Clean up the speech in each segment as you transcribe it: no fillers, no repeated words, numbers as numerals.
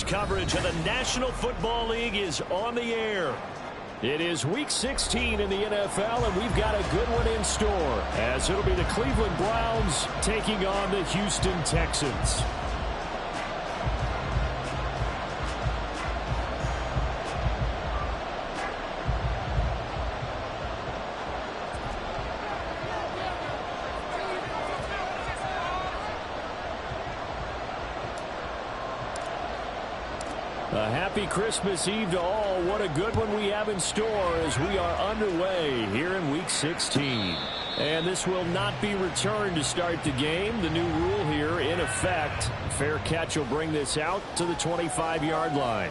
coverage of the National Football League is on the air. It is Week 16 in the NFL, and we've got a good one in store, as it'll be the Cleveland Browns taking on the Houston Texans. A happy Christmas Eve to all. What a good one we have in store as we are underway here in Week 16. And this will not be returned to start the game. The new rule here in effect. Fair catch will bring this out to the 25-yard line.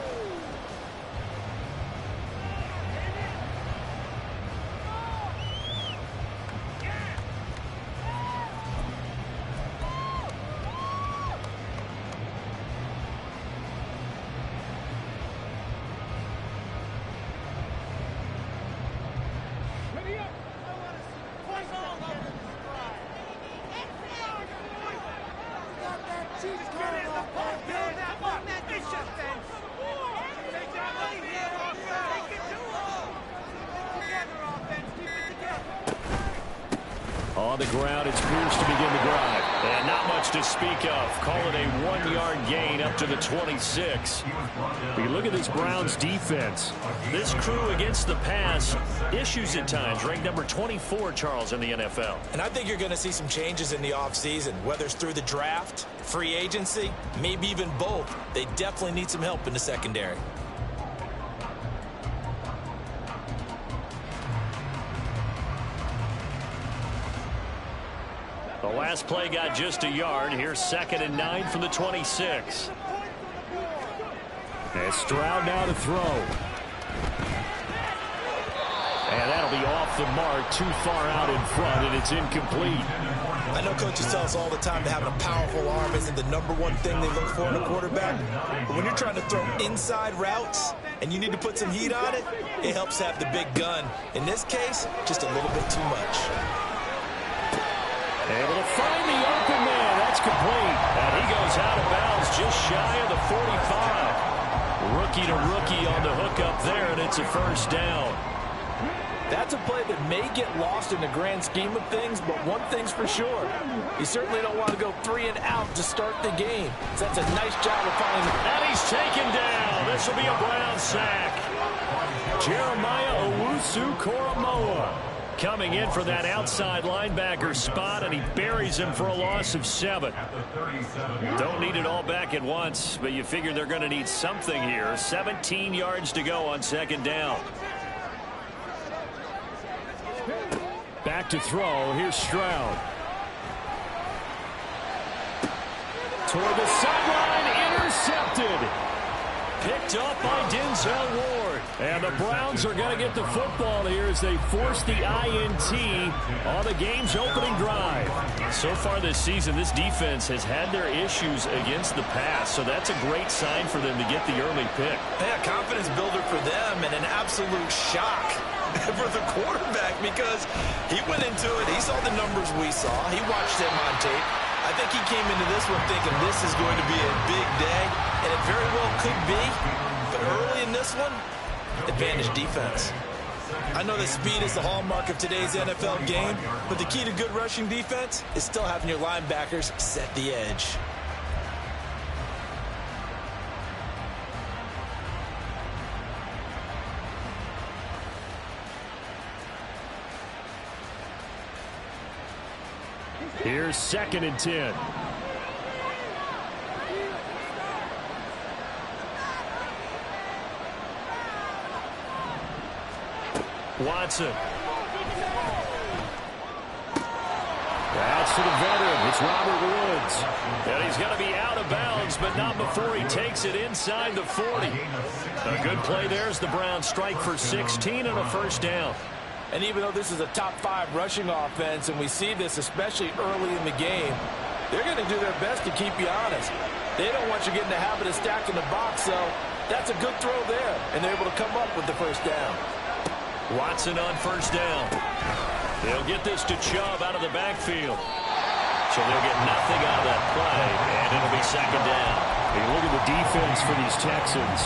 On the ground, it's Pierce to begin the drive. And not much to speak of. Call it a 1-yard gain up to the 26. We look at this Browns defense. This crew against the pass, issues at times. Ranked number 24, Charles, in the NFL. And I think you're going to see some changes in the offseason, whether it's through the draft, free agency, maybe even both. They definitely need some help in the secondary. The last play got just a yard. Here's 2nd and 9 from the 26. And Stroud now to throw. And that'll be off the mark, too far out in front, and it's incomplete. I know coaches tell us all the time that having a powerful arm isn't the #1 thing they look for in a quarterback. But when you're trying to throw inside routes and you need to put some heat on it, it helps have the big gun. In this case, just a little bit too much. Able to find the open man. That's complete. And he goes out of bounds just shy of the 45. Rookie to rookie on the hook up there, and it's a first down. That's a play that may get lost in the grand scheme of things, but one thing's for sure. You certainly don't want to go 3 and out to start the game. So that's a nice job of finding. And he's taken down. This will be a Brown sack. Jeremiah Owusu-Koramoah coming in for that outside linebacker spot, and he buries him for a loss of 7. Don't need it all back at once, but you figure they're going to need something here. 17 yards to go on 2nd down. Back to throw. Here's Stroud. Toward the sideline, intercepted. Picked up by Denzel Ward. And the Browns are going to get the football here as they force the INT on the game's opening drive. So far this season, this defense has had their issues against the pass, so that's a great sign for them to get the early pick. Yeah, confidence builder for them and an absolute shock for the quarterback because he went into it. He saw the numbers we saw. He watched them on tape. I think he came into this one thinking this is going to be a big day, and it very well could be. But early in this one, advantage defense. I know that speed is the hallmark of today's NFL game, but the key to good rushing defense is still having your linebackers set the edge. Here's 2nd and 10. Watson. That's to the veteran. It's Robert Woods. And he's going to be out of bounds, but not before he takes it inside the 40. A good play there as the Browns strike for 16 and a first down. And even though this is a top 5 rushing offense, and we see this especially early in the game, they're going to do their best to keep you honest. They don't want you getting the habit of stacking the box, so that's a good throw there, and they're able to come up with the first down. Watson on first down. They'll get this to Chubb out of the backfield. So they'll get nothing out of that play, and it'll be 2nd down. Hey, look at the defense for these Texans.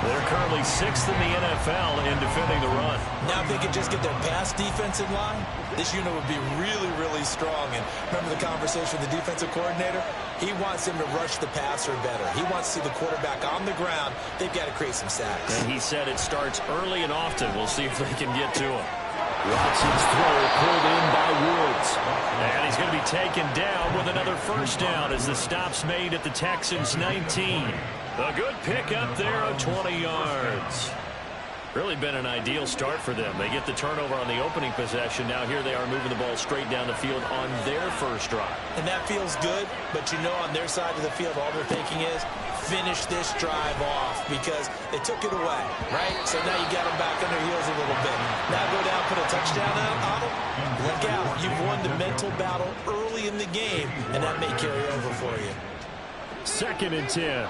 They're currently 6th in the NFL in defending the run. Now if they could just get their pass defense in line, this unit would be really, really strong. And remember the conversation with the defensive coordinator? He wants him to rush the passer better. He wants to see the quarterback on the ground. They've got to create some sacks. And he said it starts early and often. We'll see if they can get to him. Watson's throw pulled in by Woods. And he's going to be taken down with another first down as the stop's made at the Texans' 19. A good pickup there of 20 yards. Really been an ideal start for them. They get the turnover on the opening possession. Now here they are moving the ball straight down the field on their first drive. And that feels good, but you know on their side of the field all they're thinking is finish this drive off because they took it away, right? So now you got them back on their heels a little bit. Now go down, put a touchdown on them. Look out. You've won the mental battle early in the game, and that may carry over for you. 2nd and 10.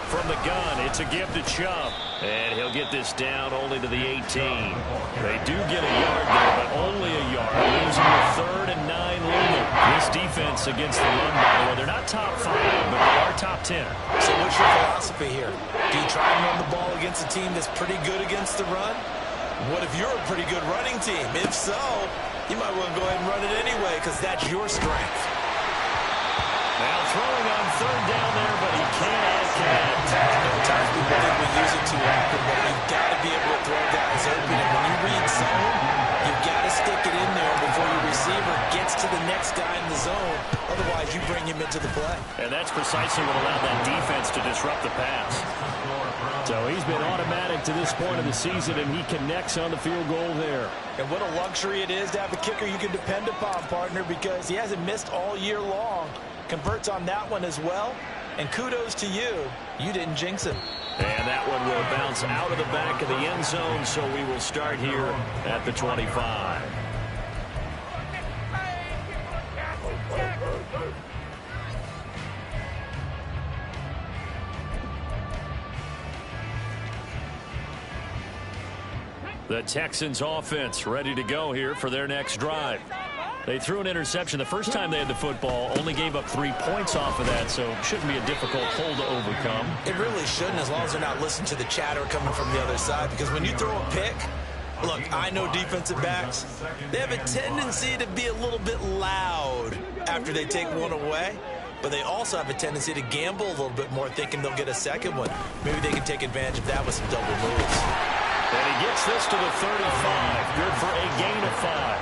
From the gun, it's a give to Chubb. And he'll get this down only to the 18. They do get a yard there, but only a yard. Losing the 3rd and 9 leading. This defense against the run, by the way, they're not top 5, but they are top 10. So what's your philosophy here? Do you try and run the ball against a team that's pretty good against the run? What if you're a pretty good running team? If so, you might want to go ahead and run it anyway because that's your strength. Now throwing on 3rd down there, but he can't connect. Times people think we use it too often, but you've got to be able to throw guys open. And when you read zone, you've got to stick it in there before your receiver gets to the next guy in the zone. Otherwise, you bring him into the play. And that's precisely what allowed that defense to disrupt the pass. So he's been automatic to this point of the season, and he connects on the field goal there. And what a luxury it is to have a kicker you can depend upon, partner, because he hasn't missed all year long. Converts on that one as well. And kudos to you. You didn't jinx him. And that one will bounce out of the back of the end zone, so we will start here at the 25. The Texans offense ready to go here for their next drive. They threw an interception the first time they had the football, only gave up 3 points off of that, so it shouldn't be a difficult hole to overcome. It really shouldn't, as long as they're not listening to the chatter coming from the other side, because when you throw a pick, look, I know defensive backs, they have a tendency to be a little bit loud after they take one away, but they also have a tendency to gamble a little bit more, thinking they'll get a second one. Maybe they can take advantage of that with some double moves. And he gets this to the 35, good for a gain of 5.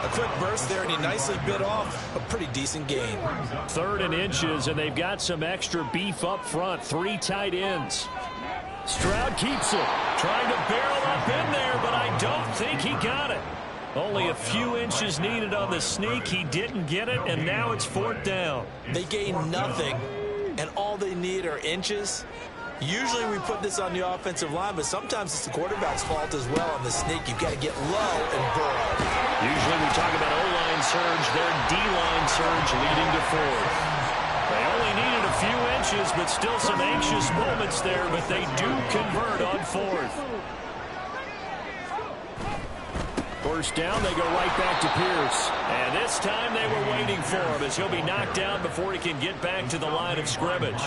A quick burst there, and he nicely bit off a pretty decent gain. 3rd and inches, and they've got some extra beef up front. 3 tight ends. Stroud keeps it. Trying to barrel up in there, but I don't think he got it. Only a few inches needed on the sneak. He didn't get it, and now it's 4th down. They gain nothing, and all they need are inches. Usually we put this on the offensive line, but sometimes it's the quarterback's fault as well on the sneak. You've got to get low and burrow. Usually we talk about O-line surge, their D-line surge leading to 4th. They only needed a few inches, but still some anxious moments there, but they do convert on 4th. First down, they go right back to Pierce. And this time they were waiting for him as he'll be knocked down before he can get back to the line of scrimmage.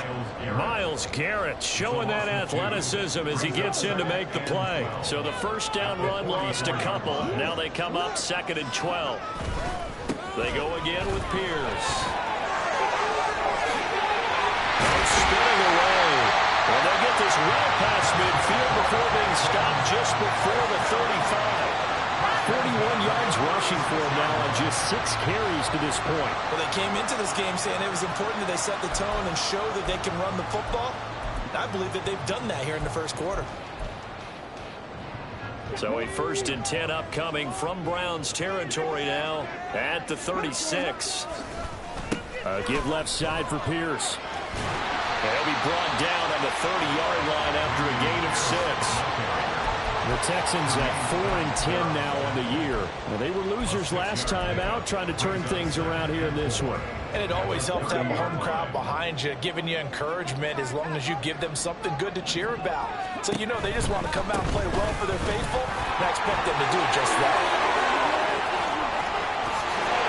Myles Garrett showing that athleticism as he gets in to make the play. So the first down run lost a couple. Now they come up 2nd and 12. They go again with Pierce. Spinning away. Well, they get this well past midfield before being stopped just before the 35. 41 yards rushing for him now on just 6 carries to this point. Well, they came into this game saying it was important that they set the tone and show that they can run the football. I believe that they've done that here in the first quarter. So a 1st and 10 upcoming from Browns territory now at the 36. Give left side for Pierce. And he'll be brought down on the 30-yard line after a gain of 6. The Texans at 4 and 10 now on the year. Well, they were losers last time out, trying to turn things around here in this one. And it always helps to have a home crowd behind you, giving you encouragement as long as you give them something good to cheer about. So, you know, they just want to come out and play well for their faithful. and I expect them to do just that.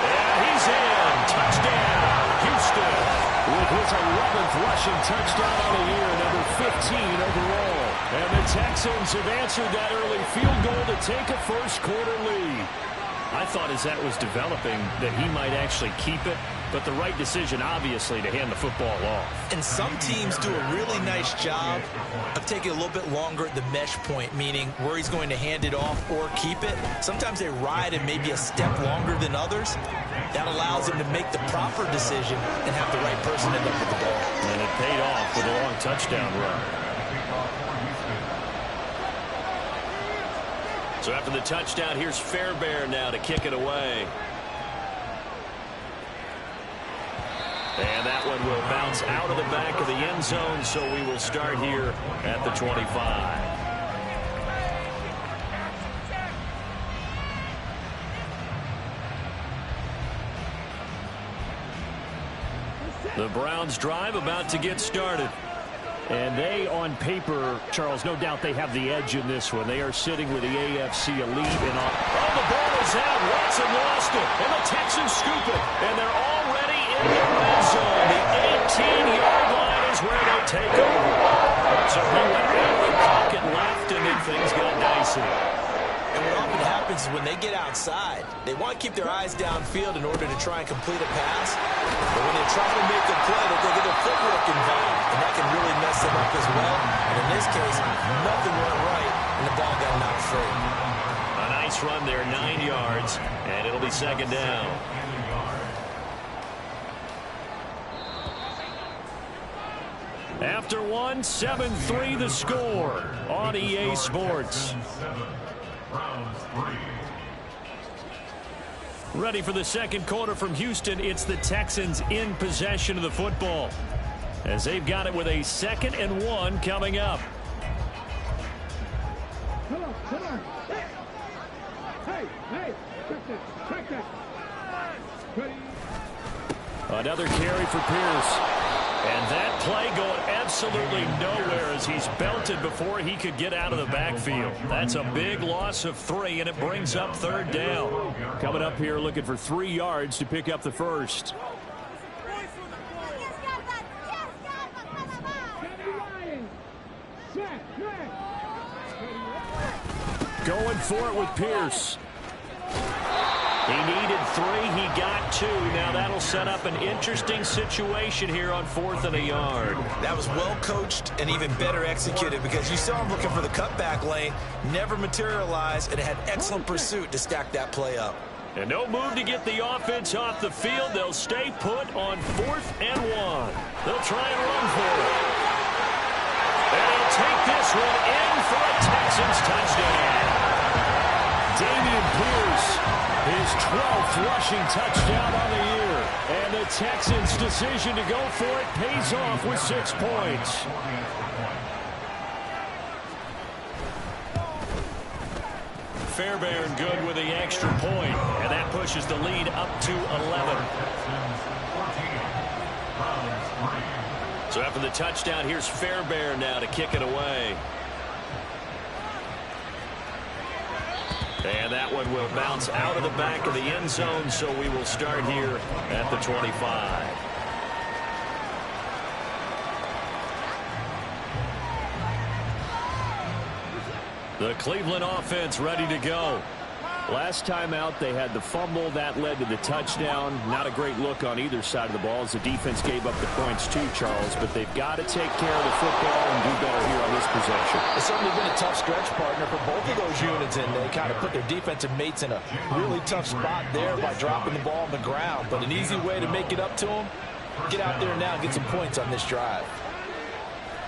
And he's in. Touchdown, Houston. With his 11th rushing touchdown on the year, number 15 overall. And the Texans have answered that early field goal to take a first-quarter lead. I thought as that was developing that he might actually keep it, but the right decision, obviously, to hand the football off. And some teams do a really nice job of taking a little bit longer at the mesh point, meaning where he's going to hand it off or keep it. Sometimes they ride it maybe a step longer than others. That allows him to make the proper decision and have the right person end up with the ball. And it paid off with a long touchdown run. So after the touchdown, here's Fairbairn now to kick it away. And that one will bounce out of the back of the end zone, so we will start here at the 25. The Browns drive about to get started. And they, on paper, Charles, no doubt they have the edge in this one. They are sitting with the AFC elite. And the ball is out. Watson lost it. And the Texans scoop it. And they're already in the red zone. The 18-yard line is where they take over. So he went out of the pocket left, and then things got dicey. And what often happens is when they get outside, they want to keep their eyes downfield in order to try and complete a pass. But when they try to make a play, they get their footwork involved, and that can really mess them up as well. And in this case, nothing went right, and the ball got knocked free. A nice run there, 9 yards, and it'll be second down. After one, 7-3 the score on EA Sports. Ready for the second quarter from Houston. It's the Texans in possession of the football, as they've got it with a 2nd and 1 coming up. Another carry for Pierce. And that play going absolutely nowhere as he's belted before he could get out of the backfield. That's a big loss of 3, and it brings up 3rd down. Coming up here looking for 3 yards to pick up the first. Going for it with Pierce. He needed 3. He got 2. Now that'll set up an interesting situation here on 4th and a yard. That was well coached and even better executed because you saw him looking for the cutback lane, never materialized, and had excellent pursuit to stack that play up. And no move to get the offense off the field. They'll stay put on 4th and 1. They'll try and run for it. And he'll take this one in for a Texans touchdown. Dameon Pierce, his 12th rushing touchdown on the year. And the Texans' decision to go for it pays off with 6 points. Fairbairn good with the extra point, and that pushes the lead up to 11. So after the touchdown, here's Fairbairn now to kick it away. And that one will bounce out of the back of the end zone, so we will start here at the 25. The Cleveland offense ready to go. Last time out, they had the fumble. That led to the touchdown. Not a great look on either side of the ball as the defense gave up the points too, Charles. But they've got to take care of the football and do better here on this possession. It's certainly been a tough stretch, partner, for both of those units, and they kind of put their defensive mates in a really tough spot there by dropping the ball on the ground. But an easy way to make it up to them, get out there now and get some points on this drive.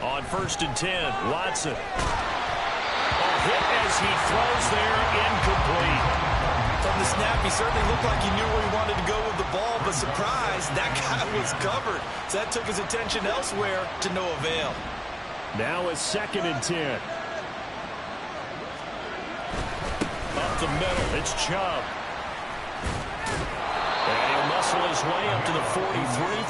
On 1st and 10, Watson. Hit as he throws there, incomplete. From the snap, he certainly looked like he knew where he wanted to go with the ball, but surprise, that guy was covered. So that took his attention elsewhere to no avail. Now a 2nd and 10. Up the middle, it's Chubb. And he'll muscle his way up to the 43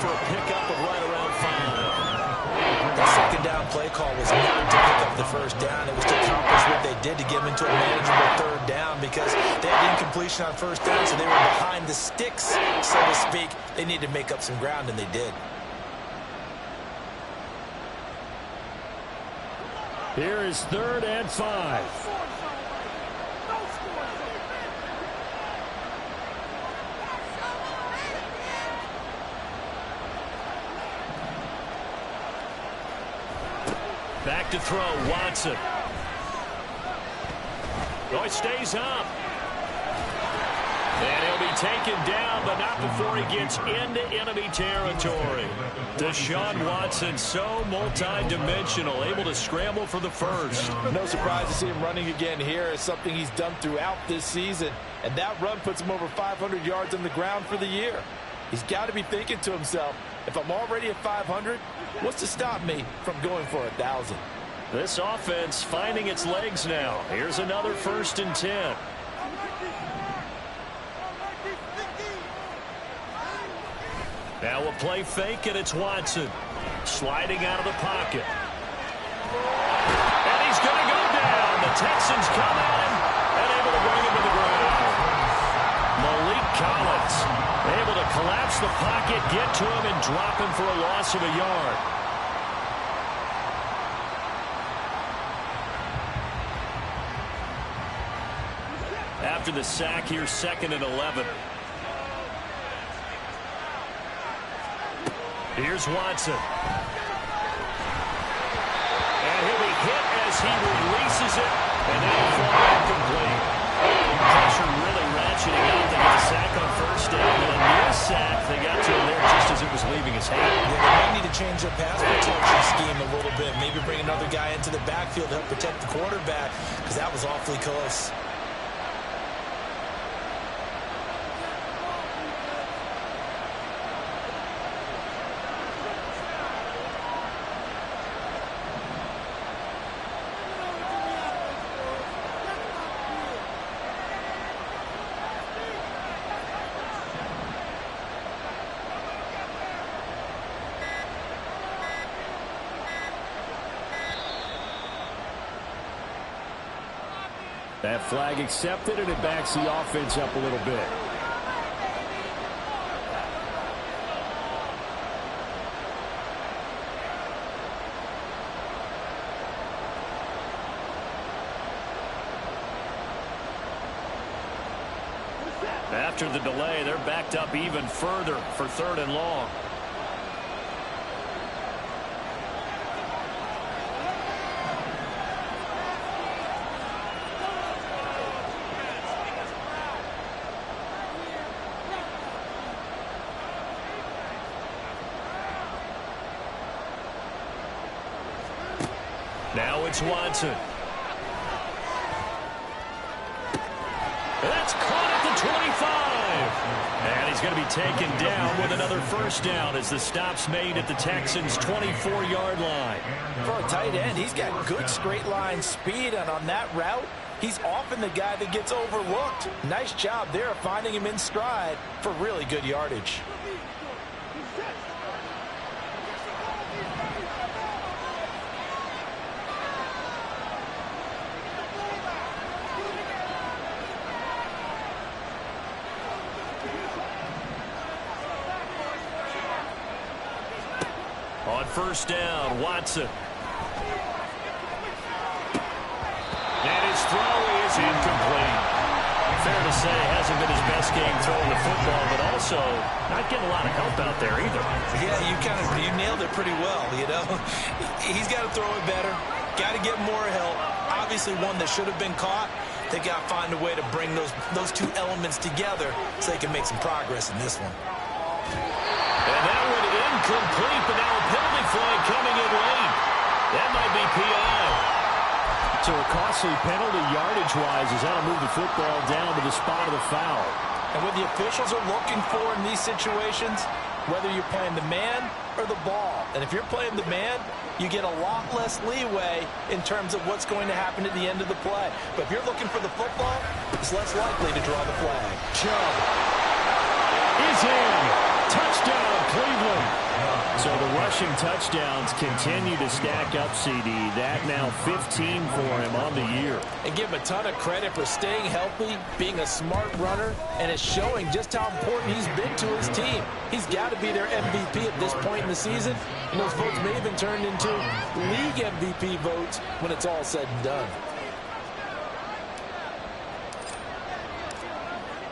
for a pickup of right around 5. That second down play call was not to pick up the first down. It was to accomplish what they did to get them into a manageable third down because they had incompletion on first down, so they were behind the sticks, so to speak. They needed to make up some ground, and they did. Here is 3rd and 5. Back to throw, Watson. Oh, it stays up. And he'll be taken down, but not before he gets into enemy territory. Deshaun Watson, so multi-dimensional, able to scramble for the first. No surprise to see him running again here. It's something he's done throughout this season. And that run puts him over 500 yards on the ground for the year. He's got to be thinking to himself, if I'm already at 500, what's to stop me from going for 1,000? This offense finding its legs now. Here's another 1st and 10. Now a play fake, and it's Watson. Sliding out of the pocket. And he's going to go down. The Texans come at him and able to bring him to the ground. Malik Collins able to collapse the pocket, get to him, and drop him for a loss of a yard. After the sack, here's 2nd and 11. Here's Watson. And he'll be hit as he releases it, and that'll fly incomplete. Pressure really ratcheting up. They get the sack on 1st down, and a near sack. They got to him there just as it was leaving his hand. Yeah, they might need to change their pass protection scheme a little bit. Maybe bring another guy into the backfield to help protect the quarterback, because that was awfully close. That flag accepted, and it backs the offense up a little bit. After the delay, they're backed up even further for 3rd and long. Now it's Watson. That's caught at the 25. And he's going to be taken down with another 1st down as the stop's made at the Texans' 24-yard line. For a tight end, he's got good straight line speed, and on that route, he's often the guy that gets overlooked. Nice job there of finding him in stride for really good yardage. On 1st down, Watson. And his throw is incomplete. Fair to say, hasn't been his best game throwing the football, but also not getting a lot of help out there either. Yeah, you nailed it pretty well, you know. He's got to throw it better. Got to get more help. Obviously one that should have been caught. They got to find a way to bring those two elements together so they can make some progress in this one. And that one incomplete, but now a penalty flag coming in late. That might be PI. So a costly penalty yardage-wise as that'll move the football down to the spot of the foul. And what the officials are looking for in these situations, whether you're playing the man or the ball. And if you're playing the man, you get a lot less leeway in terms of what's going to happen at the end of the play. But if you're looking for the football, it's less likely to draw the flag. Chubb is in. Touchdown, Cleveland. So the rush rushing touchdowns continue to stack up, CD. That now 15 for him on the year. And give him a ton of credit for staying healthy, being a smart runner, and it's showing just how important he's been to his team. He's got to be their MVP at this point in the season, and those votes may have been turned into league MVP votes when it's all said and done.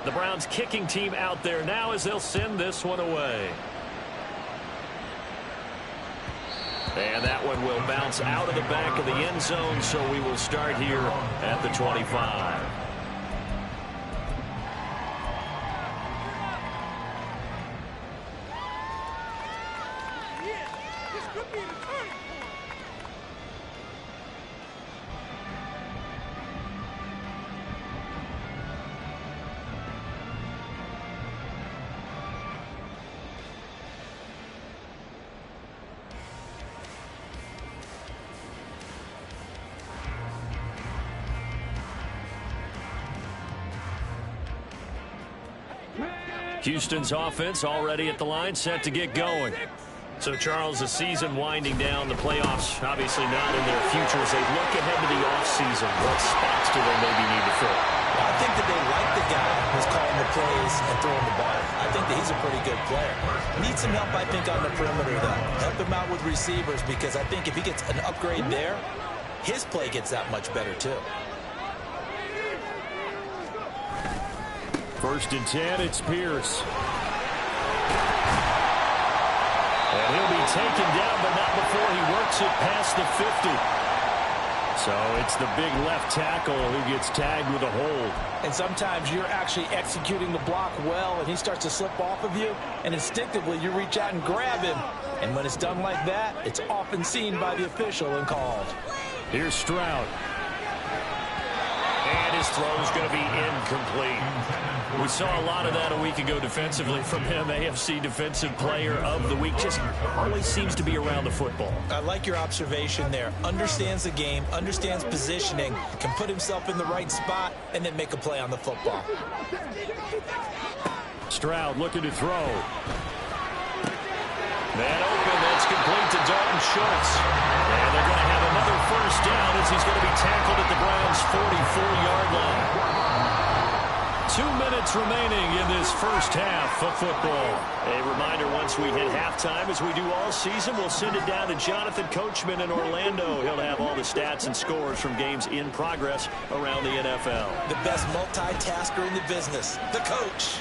The Browns kicking team out there now as they'll send this one away. And that one will bounce out of the back of the end zone, so we will start here at the 25. Houston's offense already at the line, set to get going. So, Charles, the season winding down, the playoffs obviously not in their future as they look ahead to the offseason. What spots do they maybe need to fill? I think that they like the guy who's calling the plays and throwing the ball. I think that he's a pretty good player. Needs some help, I think, on the perimeter, though. Help him out with receivers because I think if he gets an upgrade there, his play gets that much better, too. First and 10, it's Pierce. And he'll be taken down, but not before he works it past the 50. So it's the big left tackle who gets tagged with a hold. And sometimes you're actually executing the block well, and he starts to slip off of you, and instinctively you reach out and grab him. And when it's done like that, it's often seen by the official and called. Here's Stroud. And his throw is going to be incomplete. We saw a lot of that a week ago defensively from him. AFC Defensive Player of the Week. Just always seems to be around the football. I like your observation there. Understands the game, understands positioning, can put himself in the right spot, and then make a play on the football. Stroud looking to throw. Man open, that's complete to Dalton Schultz. And they're going to have another first down as he's going to be tackled at the Browns' 44-yard line. 2 minutes remaining in this first half of football. A reminder, once we hit halftime, as we do all season, we'll send it down to Jonathan Coachman in Orlando. He'll have all the stats and scores from games in progress around the NFL. The best multitasker in the business, the coach.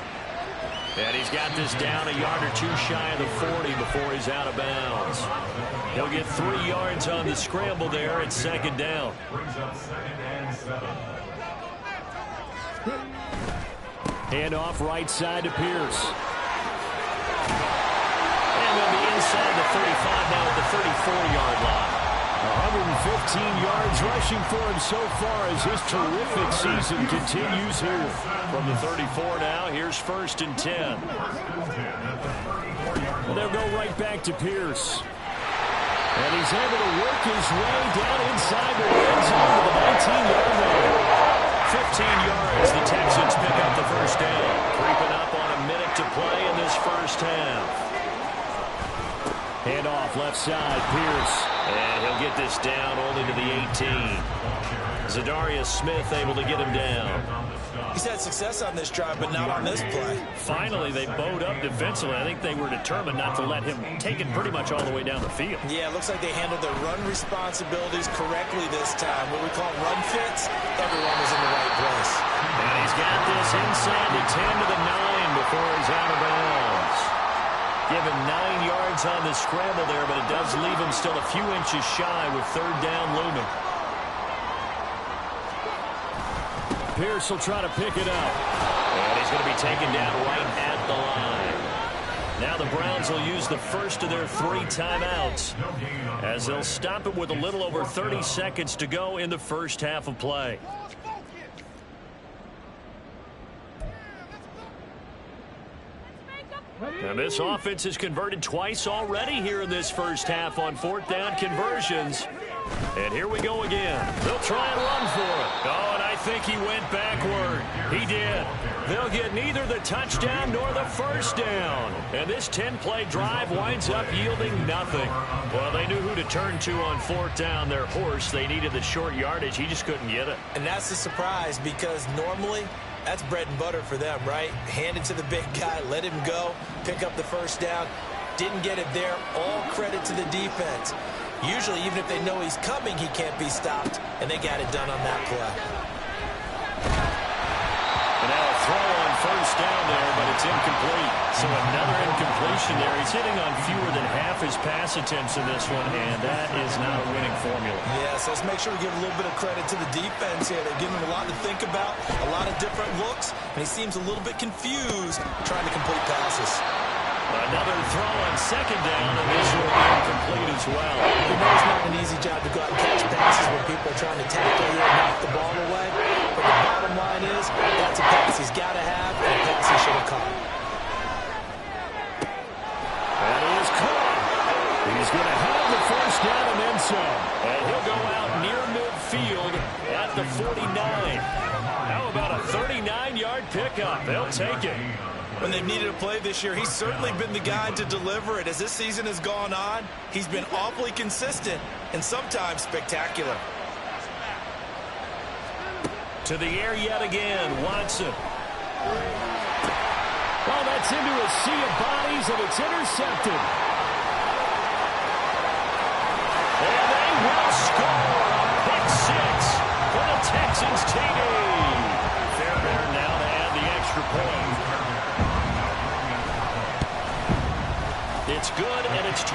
And he's got this down a yard or two shy of the 40 before he's out of bounds. He'll get 3 yards on the scramble there at second down. Hand off right side to Pierce. And they'll be inside the 35 now at the 34-yard line. 115 yards rushing for him so far as his terrific season continues here. From the 34 now, here's first and 10. And they'll go right back to Pierce. And he's able to work his way down inside the end zone to the 19-yard line. 15 yards, the Texans pick up the first down. Creeping up on a minute to play in this first half. Hand off left side, Pierce. And he'll get this down only to the 18. Zadarius Smith able to get him down. He's had success on this drive, but not on this play. Finally, they bowed up defensively. I think they were determined not to let him take it pretty much all the way down the field. Yeah, it looks like they handled their run responsibilities correctly this time. What we call run fits, everyone was in the right place. And he's got this inside the 10 to the 9 before he's out of bounds. Give him 9 yards on the scramble there, but it does leave him still a few inches shy with third down looming. Pierce will try to pick it up. And he's going to be taken down right at the line. Now the Browns will use the first of their 3 timeouts as they'll stop it with a little over 30 seconds to go in the first half of play. And this offense has converted twice already here in this first half on 4th down conversions. And here we go again. They'll try and run for it. Oh, and I think he went backward. He did. They'll get neither the touchdown nor the first down. And this 10-play drive winds up yielding nothing. Well, they knew who to turn to on fourth down. Their horse, they needed the short yardage. He just couldn't get it. And that's the surprise, because normally that's bread and butter for them, right? Hand it to the big guy, let him go, pick up the first down. Didn't get it there. All credit to the defense. Usually, even if they know he's coming, he can't be stopped, and they got it done on that play. And now a throw on first down there, but it's incomplete. So another incompletion there. He's hitting on fewer than half his pass attempts in this one, and that is not a winning formula. Yes, let's make sure we give a little bit of credit to the defense here. They're giving him a lot to think about, a lot of different looks, and he seems a little bit confused trying to complete passes. Another throw on second down, and this will be incomplete as well. You know it's not an easy job to go out and catch passes when people are trying to tackle you and knock the ball away. But the bottom line is, that's a pass he's got to have, and a pass he should have caught. That is caught. He's going to have the first down and then some. And he'll go out near midfield at the 49. How about a 39-yard pickup? They'll take it. When they've needed a play this year, he's certainly been the guy to deliver it. As this season has gone on, he's been awfully consistent and sometimes spectacular. To the air yet again, Watson. Oh, that's into a sea of bodies, and it's intercepted. And they will score a pick six for the Texans TD. Fairbairn now to add the extra point. It's good, and it's 21-10.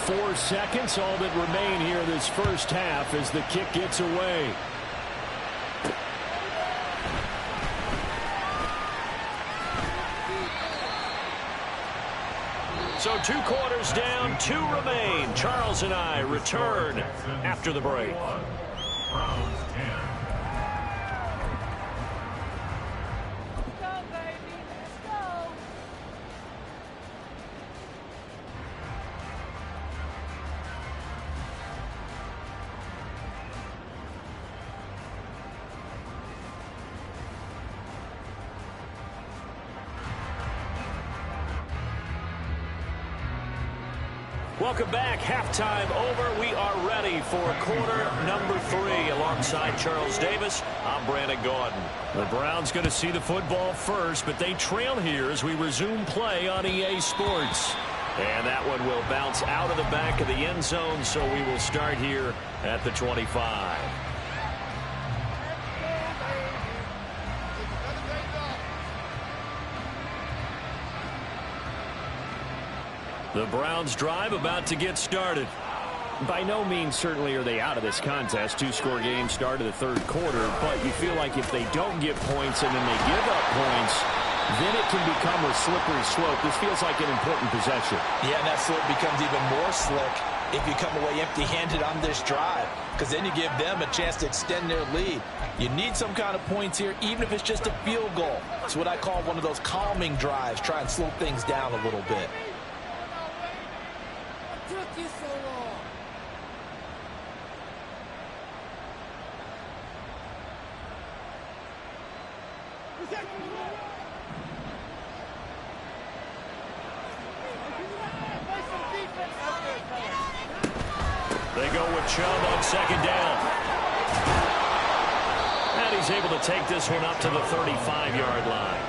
Four seconds, all that remain here this first half as the kick gets away. So 2 quarters down, 2 remain. Charles and I return after the break. Welcome back. Halftime over. We are ready for quarter number 3. Alongside Charles Davis, I'm Brandon Gaudin. The Browns going to see the football first, but they trail here as we resume play on EA Sports. And that one will bounce out of the back of the end zone, so we will start here at the 25. The Browns drive about to get started. By no means certainly are they out of this contest. 2-score game start of the third quarter, but you feel like if they don't get points and then they give up points, then it can become a slippery slope. This feels like an important possession. Yeah, and that slope becomes even more slick if you come away empty-handed on this drive, because then you give them a chance to extend their lead. You need some kind of points here, even if it's just a field goal. It's what I call one of those calming drives. Try and slow things down a little bit. They go with Chubb on second down. And he's able to take this one up to the 35-yard line.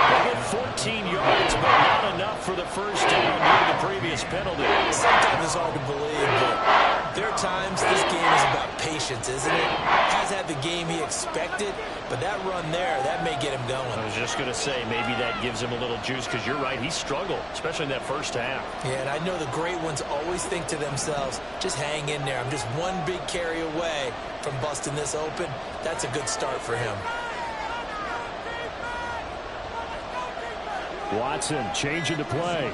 They get 14 yards, but not enough for the first down due to the previous penalty. Sometimes it's hard to believe, but there are times this game is about patience, isn't it? Has had the game he expected, but that run there, that may get him going. I was just going to say, maybe that gives him a little juice, because you're right, he struggled, especially in that first half. Yeah, and I know the great ones always think to themselves, just hang in there. I'm just one big carry away from busting this open. That's a good start for him. Watson changing to play.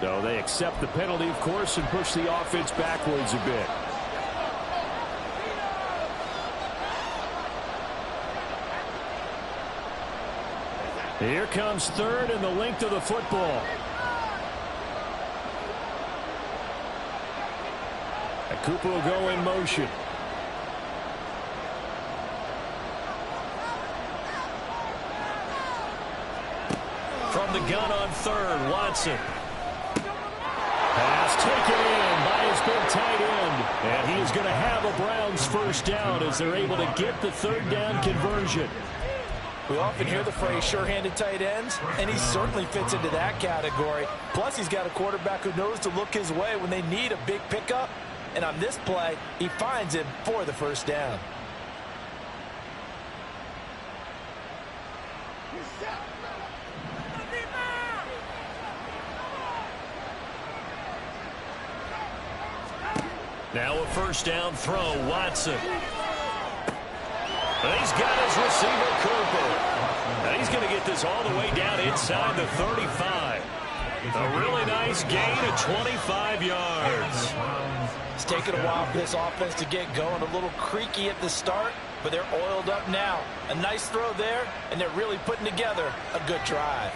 So they accept the penalty, of course, and push the offense backwards a bit. Here comes third and the length of the football. Cooper will go in motion. From the gun on third, Watson. Pass taken in by his big tight end. And he is going to have a Browns first down as they're able to get the third down conversion. We often hear the phrase sure-handed tight ends, and he certainly fits into that category. Plus, he's got a quarterback who knows to look his way when they need a big pickup. And on this play, he finds him for the first down. Now a first down throw, Watson. And he's got his receiver, Cooper. And he's going to get this all the way down inside the 35. A really nice gain of 25 yards. It's taken a while for this offense to get going. A little creaky at the start, but they're oiled up now. A nice throw there, and they're really putting together a good drive.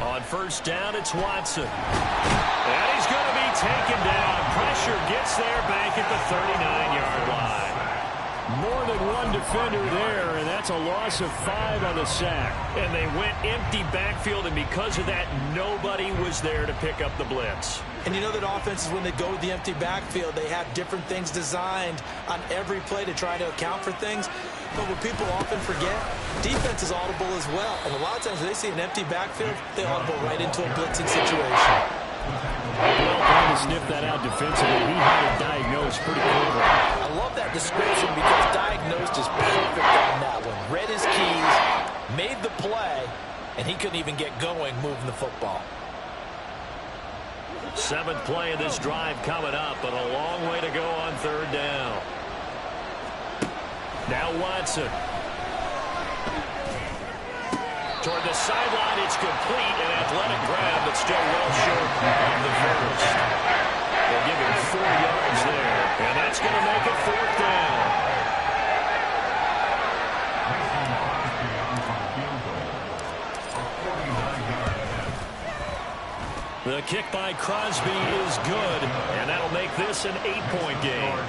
On first down, it's Watson. And he's going to be taken down. Pressure gets there back at the 39-yard line. More than one defender there, and that's a loss of 5 on the sack. And they went empty backfield, and because of that, nobody was there to pick up the blitz. And you know that offenses, when they go with the empty backfield, they have different things designed on every play to try to account for things. But what people often forget, defense is audible as well. And a lot of times when they see an empty backfield, they audible right into a blitzing situation. Well, trying to sniff that out defensively. He had it diagnosed pretty clearly. I love that description because diagnosed is perfect on that one. Read his keys, made the play, and he couldn't even get going moving the football. 7th play of this drive coming up, but a long way to go on third down. Now Watson. Toward the sideline, it's complete. An athletic grab, but still well short of the first. They'll give him 4 yards there, and that's going to make it 4th down. The kick by Crosby is good, and that'll make this an 8-point game.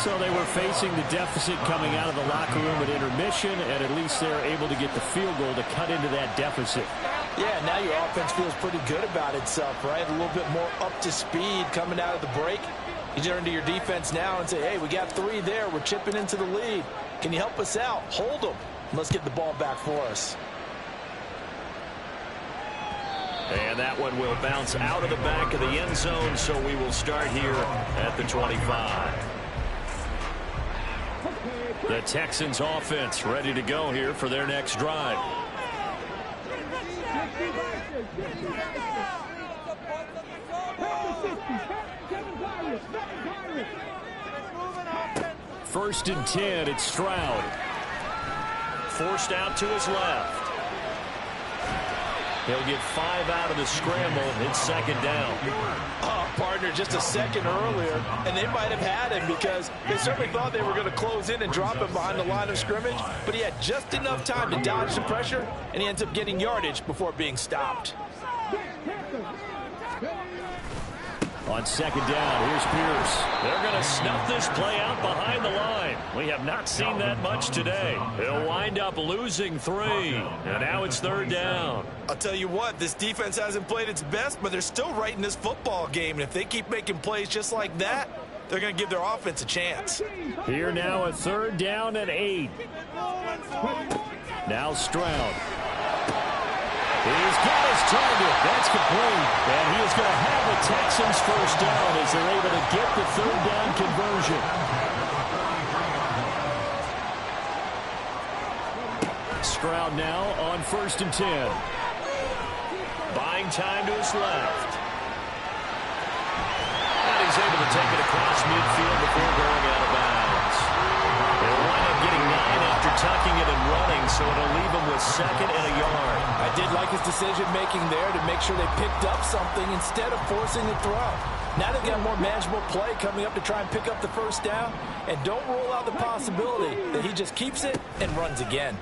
So they were facing the deficit coming out of the locker room at intermission, and at least they're able to get the field goal to cut into that deficit. Yeah, now your offense feels pretty good about itself, right? A little bit more up to speed coming out of the break. You turn to your defense now and say, hey, we got 3 there. We're chipping into the lead. Can you help us out? Hold them. Let's get the ball back for us. And that one will bounce out of the back of the end zone, so we will start here at the 25. The Texans offense ready to go here for their next drive. First and 10, it's Stroud. Forced out to his left. He'll get 5 out of the scramble. It's 2nd down. Oh, partner, just a second earlier, and they might have had him because they certainly thought they were going to close in and drop him behind the line of scrimmage, but he had just enough time to dodge the pressure, and he ends up getting yardage before being stopped. On 2nd down, here's Pierce. They're going to snuff this play out behind the line. We have not seen that much today. He'll wind up losing 3. And now it's 3rd down. I'll tell you what, this defense hasn't played its best, but they're still right in this football game. And if they keep making plays just like that, they're going to give their offense a chance. Here now, a 3rd down and 8. Now Stroud. He's got his target. That's complete. And he is going to have the Texans first down as they're able to get the 3rd down conversion. Stroud now on 1st and 10. Buying time to his left. And he's able to take it across midfield before going out of bounds. They'll wind up getting 9 after tucking it and running, so it'll leave them with 2nd and a yard. I did like his decision-making there to make sure they picked up something instead of forcing the throw. Now they've got more manageable play coming up to try and pick up the first down, and don't rule out the possibility that he just keeps it and runs again.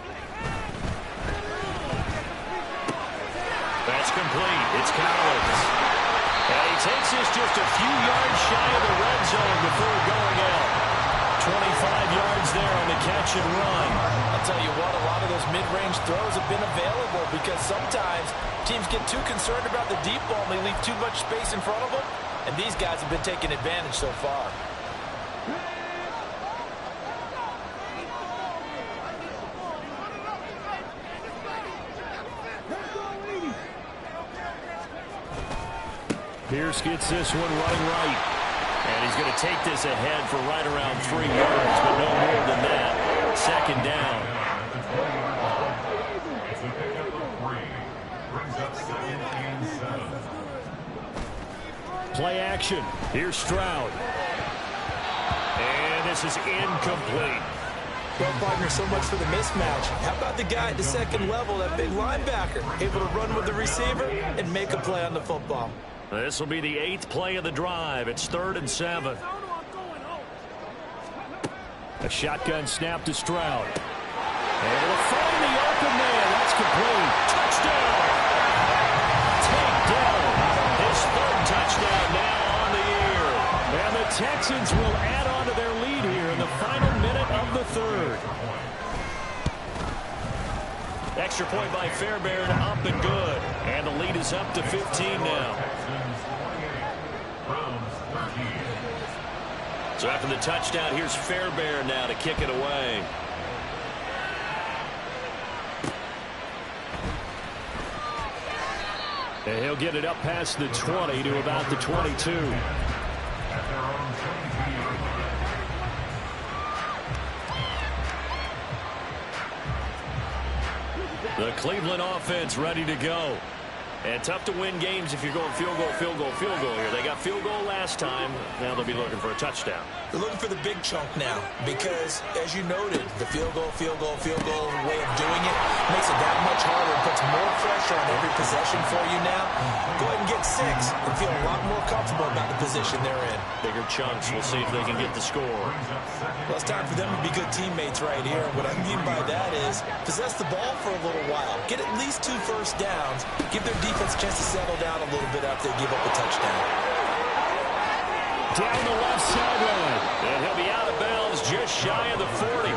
That's complete. It's Collins. And he takes this just a few yards shy of the red zone before going out. 25 yards there on the catch and run. I'll tell you what, a lot of those mid-range throws have been available because sometimes teams get too concerned about the deep ball and they leave too much space in front of them. And these guys have been taking advantage so far. Pierce gets this one running right. And he's going to take this ahead for right around 3 yards, but no more than that. Second down. Play action. Here's Stroud. And this is incomplete. Well, partner, so much for the mismatch. How about the guy at the second level, that big linebacker, able to run with the receiver and make a play on the football? This will be the 8th play of the drive. It's 3rd and 7. A shotgun snap to Stroud. Able to find the open man. That's complete. Touchdown. Takedown. His 3rd touchdown now on the year. And the Texans will add on to their lead here in the final minute of the 3rd. Extra point by Fairbairn, up and good. And the lead is up to 15 now. So after the touchdown, here's Fairbairn now to kick it away. And he'll get it up past the 20 to about the 22. The Cleveland offense ready to go. And tough to win games if you're going field goal, field goal, field goal here. They got field goal last time. Now they'll be looking for a touchdown. They're looking for the big chunk now because, as you noted, the field goal way of doing it makes it that much harder and puts more pressure on every possession for you now. Go ahead and get 6 and feel a lot more comfortable about the position they're in. Bigger chunks. We'll see if they can get the score. Well, it's time for them to be good teammates right here. What I mean by that is possess the ball for a little while. Get at least 2 first downs. Give their defense a chance to settle down a little bit after they give up a touchdown. Down the left sideline. And he'll be out of bounds just shy of the 40.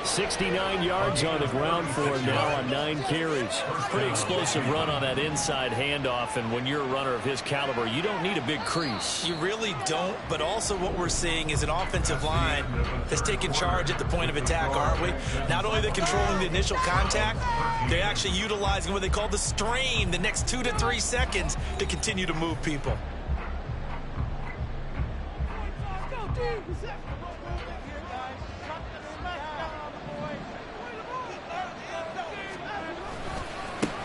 69 yards on the ground for him now on 9 carries. Pretty explosive run on that inside handoff, and when you're a runner of his caliber, you don't need a big crease. You really don't, but also what we're seeing is an offensive line that's taking charge at the point of attack, aren't we? Not only are they controlling the initial contact, they're actually utilizing what they call the strain the next 2 to 3 seconds to continue to move people.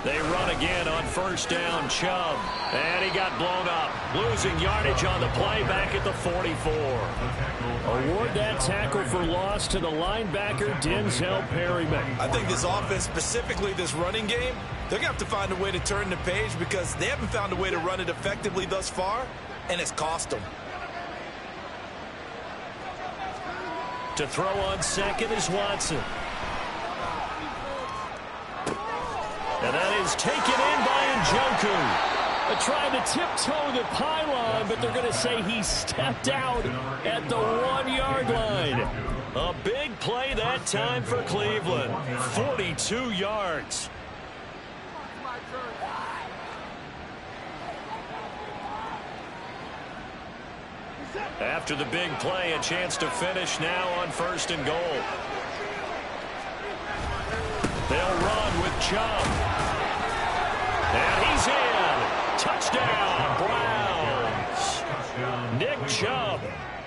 They run again on first down. Chubb. And he got blown up. Losing yardage on the play back at the 44. Award that tackle for loss to the linebacker, Denzel Perryman. I think this offense, specifically this running game, they're going to have to find a way to turn the page because they haven't found a way to run it effectively thus far, and it's cost them. To throw on second is Watson. And that is taken in by Njoku. Trying to tiptoe the pylon, but they're going to say he stepped out at the 1-yard line. A big play that time for Cleveland. 42 yards. After the big play, a chance to finish now on first and goal. They'll run with Chubb. And he's in. Touchdown, Browns. Nick Chubb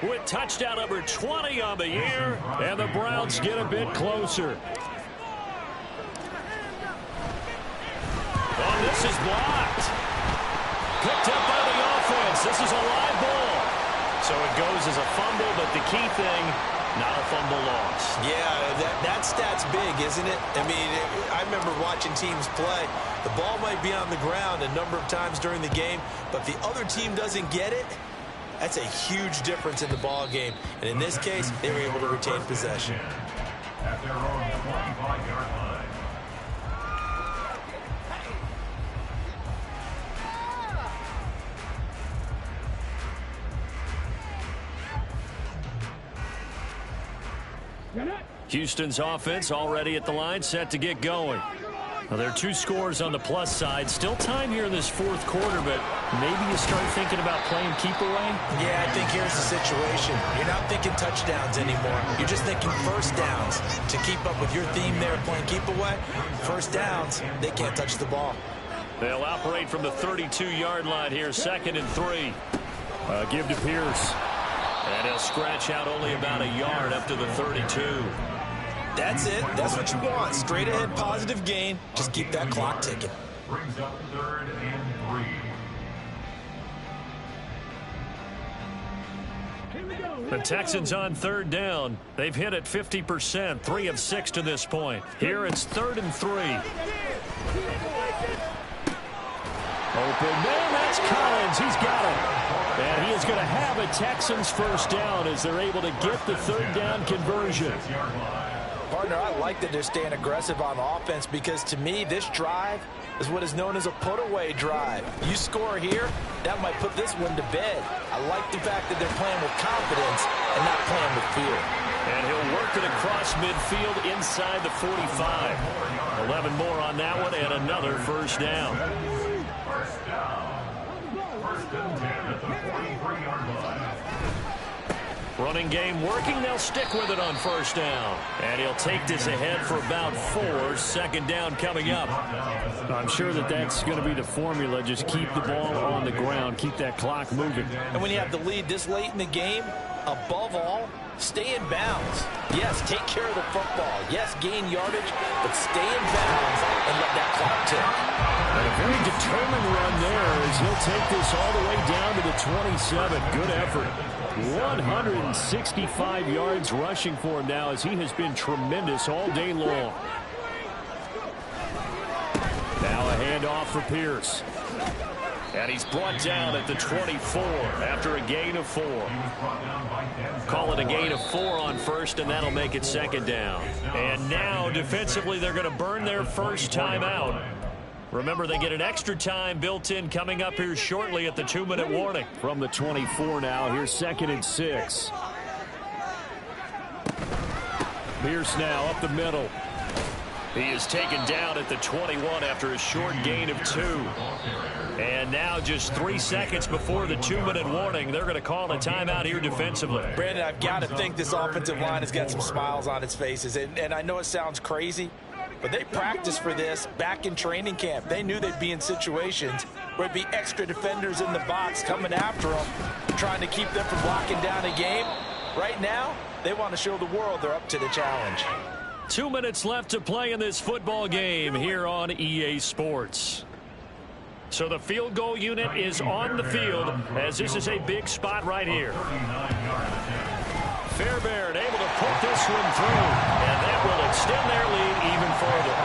with touchdown number 20 on the year, and the Browns get a bit closer. And this is blocked. Picked up by the offense. This is a live ball. So it goes as a fumble, but the key thing, not a fumble loss. Yeah, that stat's big, isn't it? I mean, I remember watching teams play. The ball might be on the ground a number of times during the game, but if the other team doesn't get it, that's a huge difference in the ball game. And in this case, they were able to retain possession. At their own 25-yard line. Houston's offense already at the line, set to get going. Well, there are 2 scores on the plus side. Still time here in this fourth quarter, but maybe you start thinking about playing keep away? Yeah, I think here's the situation. You're not thinking touchdowns anymore. You're just thinking first downs. To keep up with your theme there playing keep away, first downs, they can't touch the ball. They'll operate from the 32-yard line here, 2nd and 3. Give to Pierce. And he'll scratch out only about a yard up to the 32. That's it. That's what you want. Straight ahead positive gain. Just keep that clock ticking. Brings up 3rd and 3. The Texans on 3rd down. They've hit it 50%, 3 of 6 to this point. Here it's 3rd and 3. Open man, that's Collins. He's got it. And he is going to have a Texans first down as they're able to get the 3rd down conversion. Partner, I like that they're staying aggressive on offense because, to me, this drive is what is known as a put-away drive. You score here, that might put this one to bed. I like the fact that they're playing with confidence and not playing with fear. And he'll work it across midfield inside the 45. 11 more on that one and another first down. First down. 1st and 10 at the 43-yard line. Running game working. They'll stick with it on first down. And he'll take this ahead for about 4. 2nd down coming up. I'm sure that that's going to be the formula. Just keep the ball on the ground. Keep that clock moving. And when you have the lead this late in the game, above all, stay in bounds. Yes, take care of the football. Yes, gain yardage, but stay in bounds and let that clock tick. And a very determined run there as he'll take this all the way down to the 27. Good effort. 165 yards rushing for him now as he has been tremendous all day long. Now a handoff for Pierce. And he's brought down at the 24 after a gain of 4. Call it a gain of 4 on first, and that'll make it 2nd down. And now, defensively, they're going to burn their first time out. Remember, they get an extra time built in coming up here shortly at the 2-minute warning. From the 24 now, here's 2nd and 6. Pierce now up the middle. He is taken down at the 21 after a short gain of 2. And now just 3 seconds before the 2-minute warning, they're going to call a timeout here defensively. Brandon, I've got to think this offensive line has got some smiles on its faces. And I know it sounds crazy, but they practiced for this back in training camp. They knew they'd be in situations where it'd be extra defenders in the box coming after them, trying to keep them from locking down a game. Right now, they want to show the world they're up to the challenge. 2 minutes left to play in this football game here on EA Sports. So the field goal unit is on the field as this is a big spot right here. Fairbairn able to put this one through, and that will extend their lead even further.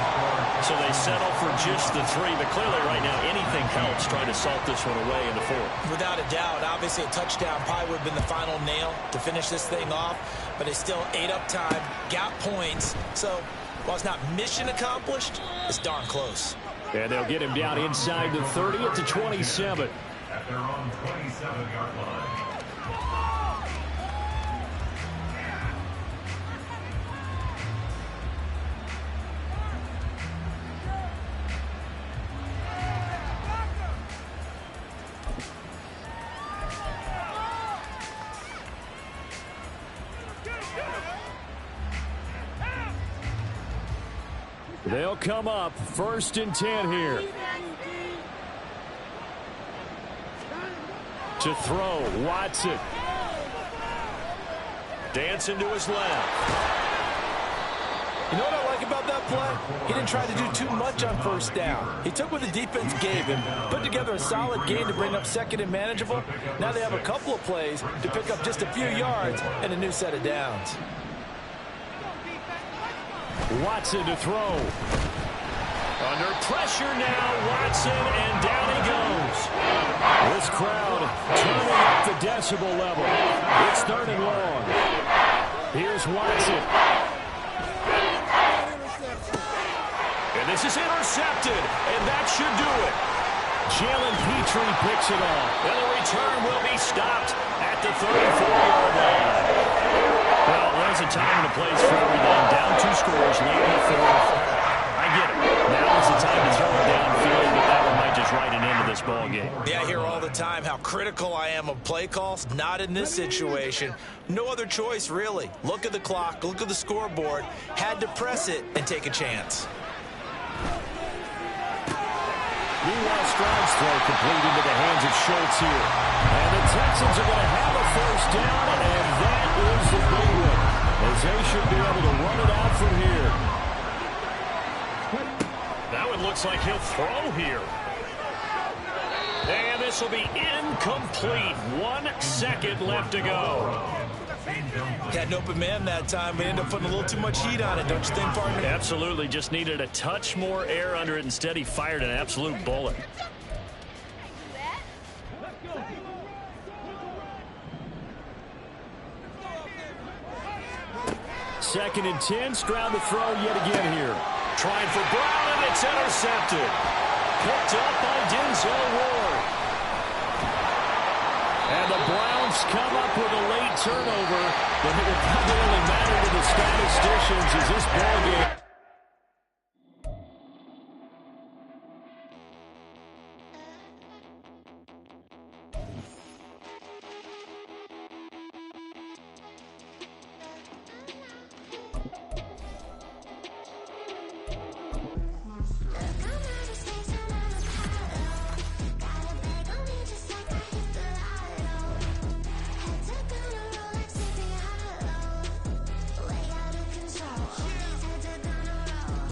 So they settle for just the 3, but clearly right now anything helps trying to salt this one away in the 4th. Without a doubt, obviously a touchdown probably would have been the final nail to finish this thing off, but they still ate up time, got points. So while it's not mission accomplished, it's darn close. And they'll get him down inside the 30 at the 27. At their own 27-yard line. They'll come up 1st and 10 here. To throw, Watson. Dancing to his left. You know what I like about that play? He didn't try to do too much on first down. He took what the defense gave him, put together a solid gain to bring up 2nd and manageable. Now they have a couple of plays to pick up just a few yards and a new set of downs. Watson to throw. Under pressure now, Watson, and down he goes. This crowd turning up the decibel level. It's 3rd and long. Here's Watson. And this is intercepted, and that should do it. Jalen Petrie picks it off. And the return will be stopped at the 34-yard line. Well, Now's the time and the place for everything. Down 2 scores, late in the fourth. I get it. Now is the time to throw it downfield, but that one might just write an end to this ball game. Yeah, I hear all the time how critical I am of play calls. Not in this situation. No other choice, really. Look at the clock. Look at the scoreboard. Had to press it and take a chance. Meanwhile, Stroud's throw complete into the hands of Schultz here. And the Texans are going to have a first down, and that is the big one, as they should be able to run it out from here. That one looks like he'll throw here. And this will be incomplete. 1 second left to go. Had an open man that time, but ended up putting a little too much heat on it, don't you think, partner? Absolutely. Just needed a touch more air under it. Instead, he fired an absolute bullet. Second and 10. Stroud to throw yet again here. Trying for Brown, and it's intercepted. Picked up by Denzel Ward. And the Browns come up with a late turnover, but it will probably only matter to the statisticians as this ball game